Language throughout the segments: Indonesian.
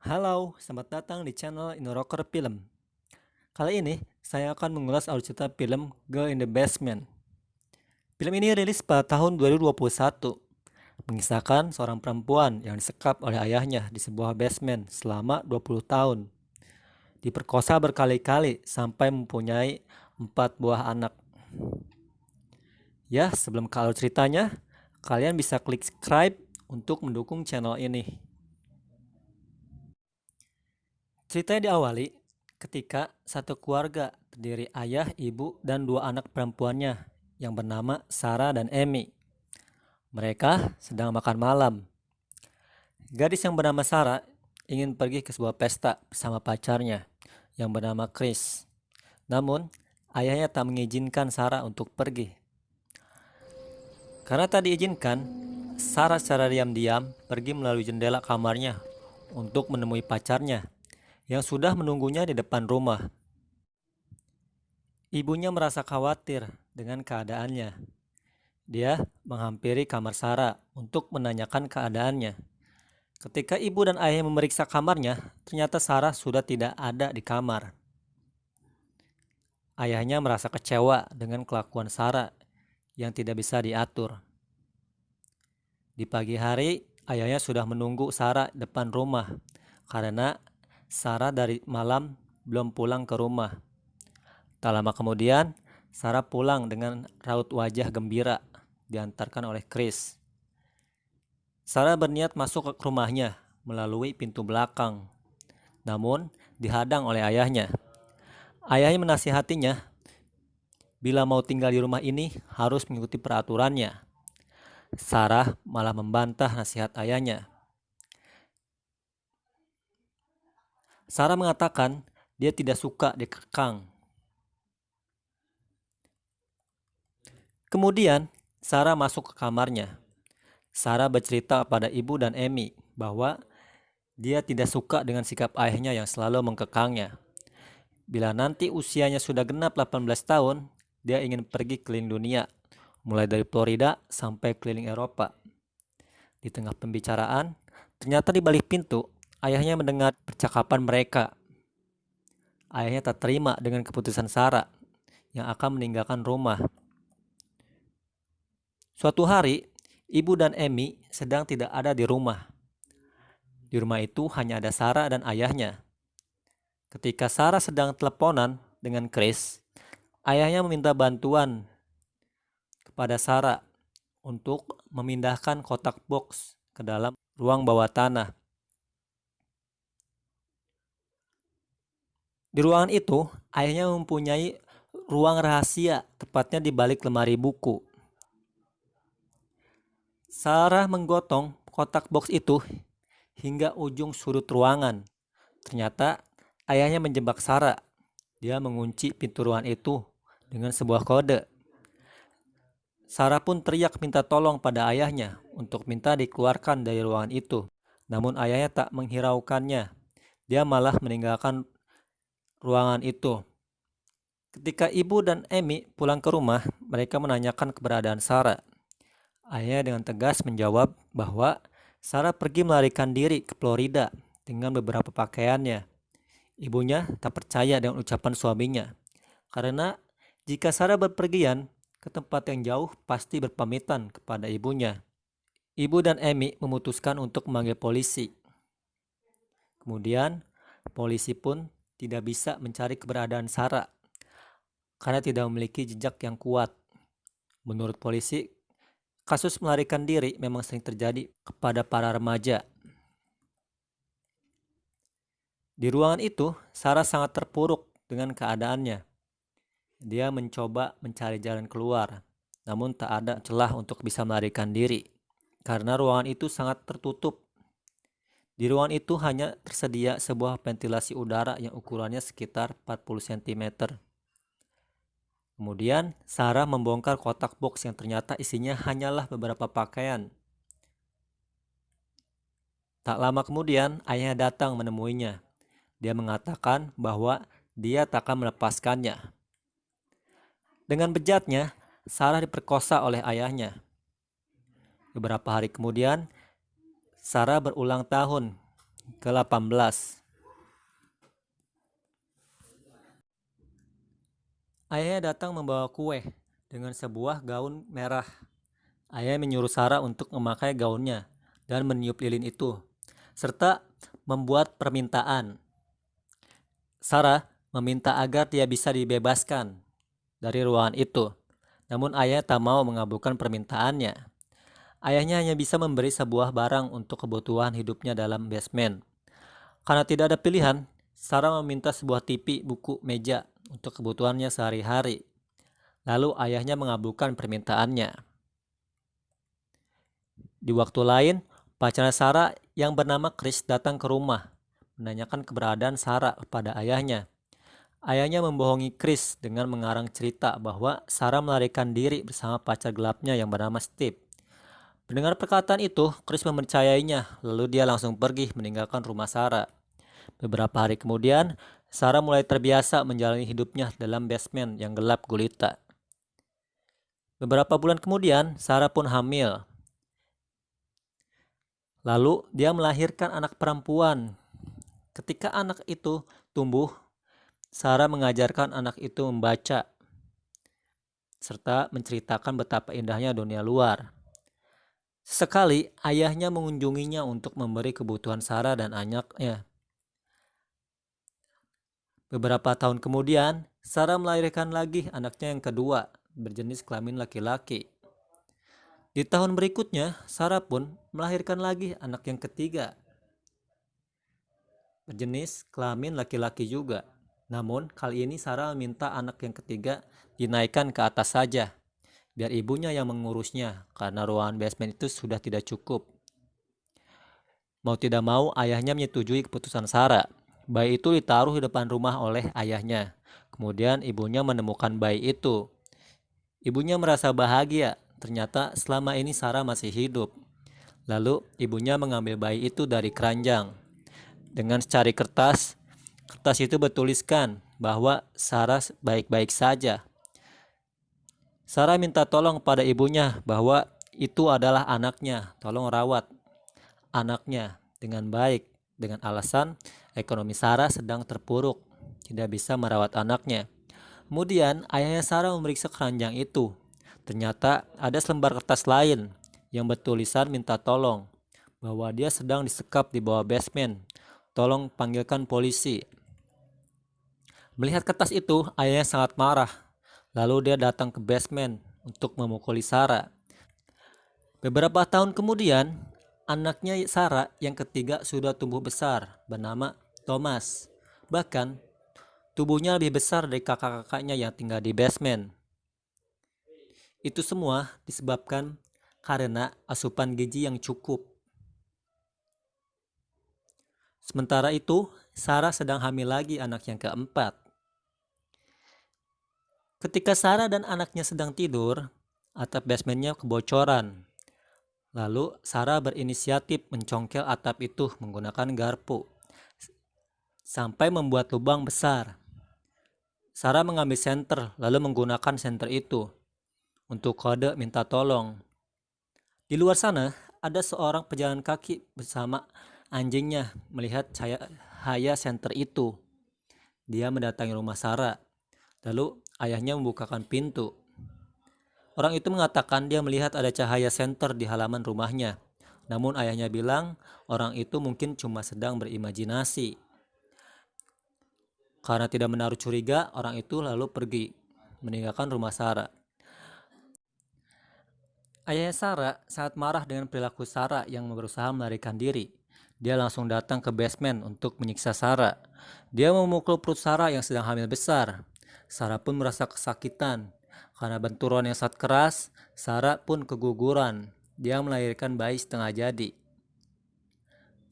Halo, selamat datang di channel InnoRocker Film. Kali ini, saya akan mengulas alur cerita film Girl in the Basement. Film ini rilis pada tahun 2021, mengisahkan seorang perempuan yang disekap oleh ayahnya di sebuah basement selama 20 tahun. Diperkosa berkali-kali sampai mempunyai 4 buah anak. Ya, sebelum ke alur ceritanya, kalian bisa klik subscribe untuk mendukung channel ini. Ceritanya diawali ketika satu keluarga terdiri ayah, ibu, dan 2 anak perempuannya yang bernama Sarah dan Amy. Mereka sedang makan malam. Gadis yang bernama Sarah ingin pergi ke sebuah pesta bersama pacarnya yang bernama Chris. Namun, ayahnya tak mengizinkan Sarah untuk pergi. Karena tak diizinkan, Sarah secara diam-diam pergi melalui jendela kamarnya untuk menemui pacarnya yang sudah menunggunya di depan rumah. Ibunya merasa khawatir dengan keadaannya. Dia menghampiri kamar Sarah untuk menanyakan keadaannya. Ketika ibu dan ayah memeriksa kamarnya, ternyata Sarah sudah tidak ada di kamar. Ayahnya merasa kecewa dengan kelakuan Sarah yang tidak bisa diatur. Di pagi hari, ayahnya sudah menunggu Sarah depan rumah karena Sarah dari malam belum pulang ke rumah. Tak lama kemudian, Sarah pulang dengan raut wajah gembira diantarkan oleh Chris. Sarah berniat masuk ke rumahnya melalui pintu belakang, namun dihadang oleh ayahnya. Ayahnya menasihatinya, bila mau tinggal di rumah ini harus mengikuti peraturannya. Sarah malah membantah nasihat ayahnya. Sarah mengatakan dia tidak suka dikekang. Kemudian, Sarah masuk ke kamarnya. Sarah bercerita pada ibu dan Amy bahwa dia tidak suka dengan sikap ayahnya yang selalu mengkekangnya. Bila nanti usianya sudah genap 18 tahun, dia ingin pergi keliling dunia, mulai dari Florida sampai keliling Eropa. Di tengah pembicaraan, ternyata di balik pintu, ayahnya mendengar percakapan mereka. Ayahnya tak terima dengan keputusan Sarah yang akan meninggalkan rumah. Suatu hari, ibu dan Amy sedang tidak ada di rumah. Di rumah itu hanya ada Sarah dan ayahnya. Ketika Sarah sedang teleponan dengan Chris, ayahnya meminta bantuan kepada Sarah untuk memindahkan kotak box ke dalam ruang bawah tanah. Di ruangan itu, ayahnya mempunyai ruang rahasia, tepatnya di balik lemari buku. Sarah menggotong kotak box itu hingga ujung sudut ruangan. Ternyata ayahnya menjebak Sarah. Dia mengunci pintu ruangan itu dengan sebuah kode. Sarah pun teriak minta tolong pada ayahnya untuk minta dikeluarkan dari ruangan itu. Namun ayahnya tak menghiraukannya. Dia malah meninggalkan ruangan itu. Ketika ibu dan Amy pulang ke rumah, mereka menanyakan keberadaan Sarah. Ayahnya dengan tegas menjawab bahwa Sarah pergi melarikan diri ke Florida dengan beberapa pakaiannya. Ibunya tak percaya dengan ucapan suaminya, karena jika Sarah berpergian ke tempat yang jauh pasti berpamitan kepada ibunya. Ibu dan Amy memutuskan untuk memanggil polisi. Kemudian, polisi pun tidak bisa mencari keberadaan Sarah karena tidak memiliki jejak yang kuat. Menurut polisi, kasus melarikan diri memang sering terjadi kepada para remaja. Di ruangan itu, Sarah sangat terpuruk dengan keadaannya. Dia mencoba mencari jalan keluar, namun tak ada celah untuk bisa melarikan diri karena ruangan itu sangat tertutup. Di ruangan itu hanya tersedia sebuah ventilasi udara yang ukurannya sekitar 40 cm. Kemudian, Sarah membongkar kotak box yang ternyata isinya hanyalah beberapa pakaian. Tak lama kemudian, ayahnya datang menemuinya. Dia mengatakan bahwa dia tak akan melepaskannya. Dengan bejatnya, Sarah diperkosa oleh ayahnya. Beberapa hari kemudian, Sarah berulang tahun. ke-18. Ayahnya datang membawa kue dengan sebuah gaun merah. Ayah menyuruh Sarah untuk memakai gaunnya dan meniup lilin itu, serta membuat permintaan. Sarah meminta agar dia bisa dibebaskan dari ruangan itu, namun ayah tak mau mengabulkan permintaannya. Ayahnya hanya bisa memberi sebuah barang untuk kebutuhan hidupnya dalam basement. Karena tidak ada pilihan, Sarah meminta sebuah TV, buku, meja untuk kebutuhannya sehari-hari. Lalu ayahnya mengabulkan permintaannya. Di waktu lain, pacarnya Sarah yang bernama Chris datang ke rumah, menanyakan keberadaan Sarah kepada ayahnya. Ayahnya membohongi Chris dengan mengarang cerita bahwa Sarah melarikan diri bersama pacar gelapnya yang bernama Steve. Mendengar perkataan itu, Chris mempercayainya, lalu dia langsung pergi meninggalkan rumah Sarah. Beberapa hari kemudian, Sarah mulai terbiasa menjalani hidupnya dalam basement yang gelap gulita. Beberapa bulan kemudian, Sarah pun hamil. Lalu dia melahirkan anak perempuan. Ketika anak itu tumbuh, Sarah mengajarkan anak itu membaca serta menceritakan betapa indahnya dunia luar. Sekali ayahnya mengunjunginya untuk memberi kebutuhan Sarah dan anaknya. Beberapa tahun kemudian, Sarah melahirkan lagi anaknya yang kedua, berjenis kelamin laki-laki. Di tahun berikutnya, Sarah pun melahirkan lagi anak yang ketiga, berjenis kelamin laki-laki juga. Namun, kali ini Sarah meminta anak yang ketiga dinaikkan ke atas saja, biar ibunya yang mengurusnya, karena ruangan basement itu sudah tidak cukup. Mau tidak mau, ayahnya menyetujui keputusan Sarah. Bayi itu ditaruh di depan rumah oleh ayahnya. Kemudian ibunya menemukan bayi itu. Ibunya merasa bahagia, ternyata selama ini Sarah masih hidup. Lalu ibunya mengambil bayi itu dari keranjang. Dengan secari kertas itu bertuliskan bahwa Sarah baik-baik saja. Sarah minta tolong pada ibunya bahwa itu adalah anaknya, tolong rawat anaknya dengan baik, dengan alasan ekonomi Sarah sedang terpuruk, tidak bisa merawat anaknya. Kemudian ayahnya Sarah memeriksa keranjang itu. Ternyata ada selembar kertas lain yang bertulisan minta tolong, bahwa dia sedang disekap di bawah basement. Tolong panggilkan polisi. Melihat kertas itu, ayahnya sangat marah. Lalu dia datang ke basement untuk memukuli Sarah. Beberapa tahun kemudian, anaknya Sarah yang ketiga sudah tumbuh besar, bernama Thomas. Bahkan, tubuhnya lebih besar dari kakak-kakaknya yang tinggal di basement. Itu semua disebabkan karena asupan gizi yang cukup. Sementara itu, Sarah sedang hamil lagi anak yang keempat. Ketika Sarah dan anaknya sedang tidur, atap basementnya kebocoran. Lalu Sarah berinisiatif mencongkel atap itu menggunakan garpu sampai membuat lubang besar. Sarah mengambil senter lalu menggunakan senter itu untuk kode minta tolong. Di luar sana ada seorang pejalan kaki bersama anjingnya melihat cahaya senter itu. Dia mendatangi rumah Sarah. Lalu ayahnya membukakan pintu. Orang itu mengatakan dia melihat ada cahaya senter di halaman rumahnya. Namun ayahnya bilang orang itu mungkin cuma sedang berimajinasi. Karena tidak menaruh curiga, orang itu lalu pergi, meninggalkan rumah Sarah. Ayahnya Sarah sangat marah dengan perilaku Sarah yang berusaha melarikan diri. Dia langsung datang ke basement untuk menyiksa Sarah. Dia memukul perut Sarah yang sedang hamil besar. Sarah pun merasa kesakitan. Karena benturan yang sangat keras, Sarah pun keguguran. Dia melahirkan bayi setengah jadi.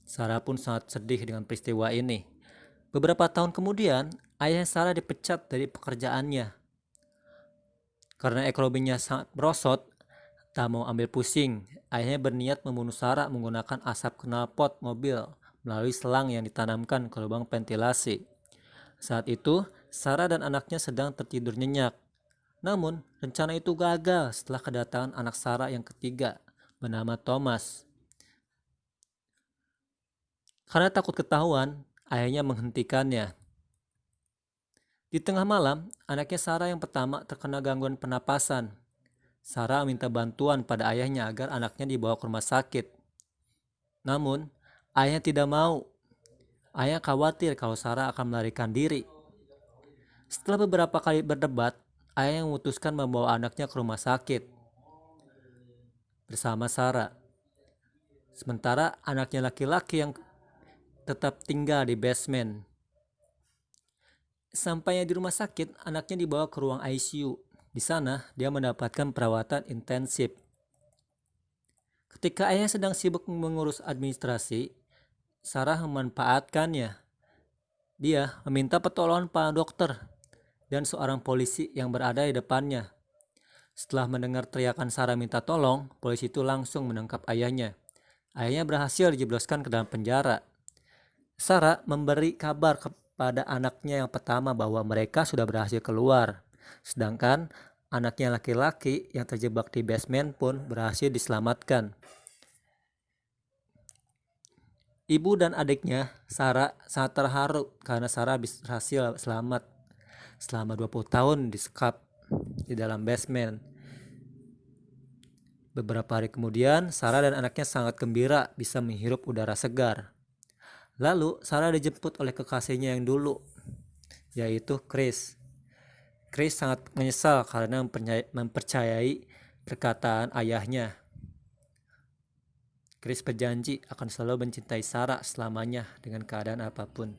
Sarah pun sangat sedih dengan peristiwa ini. Beberapa tahun kemudian, ayah Sarah dipecat dari pekerjaannya. Karena ekonominya sangat merosot, tak mau ambil pusing, ayahnya berniat membunuh Sarah menggunakan asap knalpot mobil melalui selang yang ditanamkan ke lubang ventilasi. Saat itu, Sarah dan anaknya sedang tertidur nyenyak. Namun, rencana itu gagal setelah kedatangan anak Sarah yang ketiga, bernama Thomas. Karena takut ketahuan, ayahnya menghentikannya. Di tengah malam, anaknya Sarah yang pertama terkena gangguan pernapasan. Sarah minta bantuan pada ayahnya agar anaknya dibawa ke rumah sakit. Namun, ayahnya tidak mau. Ayah khawatir kalau Sarah akan melarikan diri. Setelah beberapa kali berdebat, ayah memutuskan membawa anaknya ke rumah sakit bersama Sarah. Sementara anaknya laki-laki yang tetap tinggal di basement. Sampainya di rumah sakit, anaknya dibawa ke ruang ICU. Di sana, dia mendapatkan perawatan intensif. Ketika ayah sedang sibuk mengurus administrasi, Sarah memanfaatkannya. Dia meminta pertolongan para dokter dan seorang polisi yang berada di depannya. Setelah mendengar teriakan Sarah minta tolong, polisi itu langsung menangkap ayahnya. Ayahnya berhasil dijebloskan ke dalam penjara. Sarah memberi kabar kepada anaknya yang pertama bahwa mereka sudah berhasil keluar. Sedangkan anaknya laki-laki yang terjebak di basement pun berhasil diselamatkan. Ibu dan adiknya, Sarah, sangat terharu karena Sarah berhasil selamat selama 20 tahun disekap di dalam basement. Beberapa hari kemudian, Sarah dan anaknya sangat gembira bisa menghirup udara segar. Lalu, Sarah dijemput oleh kekasihnya yang dulu, yaitu Chris. Chris sangat menyesal karena mempercayai perkataan ayahnya. Chris berjanji akan selalu mencintai Sarah selamanya dengan keadaan apapun.